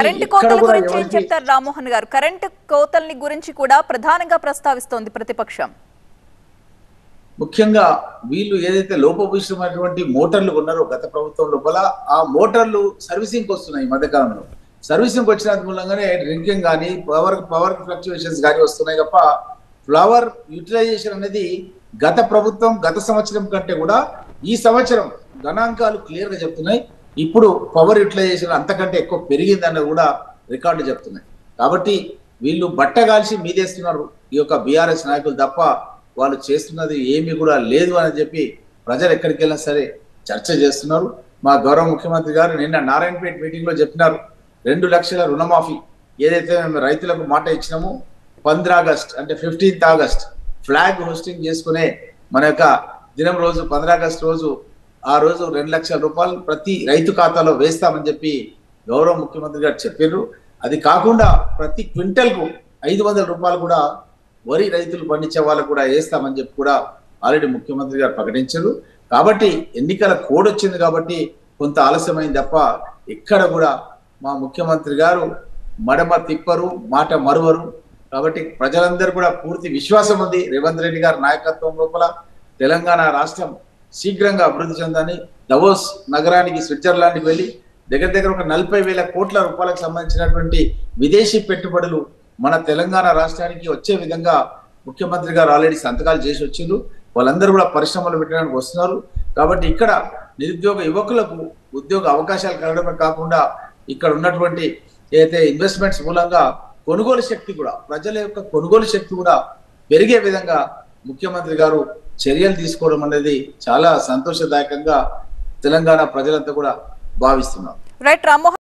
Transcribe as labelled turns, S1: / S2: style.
S1: Current కోతల గురించి ఏం చెప్తారు రామ్మోహన్ గారు? కరెంట్ కోతల్ని గురించి కూడా ప్రధానంగా ప్రస్తావిస్తోంది ప్రతిపక్షం.
S2: ముఖ్యంగా వీళ్ళు ఏదైతే లోపభూయిష్టమైనటువంటి మోటార్లు ఉన్నారో గత ప్రభుత్వం లోపల ఆ మోటార్లు సర్వీసింగ్ వస్తున్నాయి. ఈ మధ్యకాలంలో సర్వీసింగ్ వచ్చిన మూలంగానే డ్రింకింగ్ కానీ పవర్ ఫ్లక్చువేషన్స్ కానీ వస్తున్నాయి తప్ప ఫ్లవర్ యూటిలైజేషన్ అనేది గత ప్రభుత్వం గత సంవత్సరం కంటే కూడా ఈ సంవత్సరం గణాంకాలు క్లియర్ గా చెప్తున్నాయి. ఇప్పుడు పవర్ యూటిలైజేషన్ అంతకంటే ఎక్కువ పెరిగిందని కూడా రికార్డు చెప్తున్నాయి. కాబట్టి వీళ్ళు బట్టగాల్చి మీదేస్తున్నారు ఈ యొక్క బీఆర్ఎస్ నాయకులు తప్ప వాళ్ళు చేస్తున్నది ఏమీ కూడా లేదు అని చెప్పి ప్రజలు ఎక్కడికి వెళ్ళినా సరే చర్చ చేస్తున్నారు. మా గౌరవ ముఖ్యమంత్రి గారు నిన్న నారాయణపేట మీటింగ్ లో చెప్పినారు 2 లక్షల రుణమాఫీ ఏదైతే మేము రైతులకు మాట ఇచ్చినామో 15 ఆగస్ట్ అంటే 15th ఆగస్ట్ ఫ్లాగ్ హోస్టింగ్ చేసుకునే మన యొక్క దినం రోజు 15 ఆగస్ట్ రోజు ఆ రోజు 2 లక్షల రూపాయలు ప్రతి రైతు ఖాతాలో వేస్తామని చెప్పి గౌరవ ముఖ్యమంత్రి గారు చెప్పారు. అది కాకుండా ప్రతి క్వింటల్ కు 500 రూపాయలు కూడా వరి రైతులు పండించే వాళ్ళకు కూడా వేస్తామని చెప్పి కూడా ఆల్రెడీ ముఖ్యమంత్రి గారు ప్రకటించారు. కాబట్టి ఎన్నికల కోడ్ వచ్చింది కాబట్టి కొంత ఆలస్యమైంది తప్ప ఎక్కడ కూడా మా ముఖ్యమంత్రి గారు మడమ తిప్పరు, మాట మరువరు. కాబట్టి ప్రజలందరూ కూడా పూర్తి విశ్వాసం ఉంది రేవంత్ రెడ్డి గారి నాయకత్వం లోపల తెలంగాణ రాష్ట్రం శీఘ్రంగా అభివృద్ధి చెందని దవోస్ నగరానికి స్విట్జర్లాండ్కి వెళ్ళి దగ్గర ఒక 40,000 కోట్ల రూపాయలకు సంబంధించినటువంటి విదేశీ పెట్టుబడులు మన తెలంగాణ రాష్ట్రానికి వచ్చే విధంగా ముఖ్యమంత్రి గారు ఆల్రెడీ సంతకాలు చేసి వచ్చిండ్రు. వాళ్ళందరూ కూడా పరిశ్రమలు పెట్టడానికి వస్తున్నారు. కాబట్టి ఇక్కడ నిరుద్యోగ యువకులకు ఉద్యోగ అవకాశాలు కలగడమే కాకుండా ఇక్కడ ఉన్నటువంటి ఏదైతే ఇన్వెస్ట్మెంట్స్ మూలంగా కొనుగోలు శక్తి కూడా ప్రజల యొక్క కొనుగోలు శక్తి కూడా పెరిగే విధంగా ముఖ్యమంత్రి గారు చర్యలు తీసుకోవడం అనేది చాలా సంతోషదాయకంగా తెలంగాణ ప్రజలంతా కూడా భావిస్తున్నారు.
S1: రైట్ రామ్మోహన్.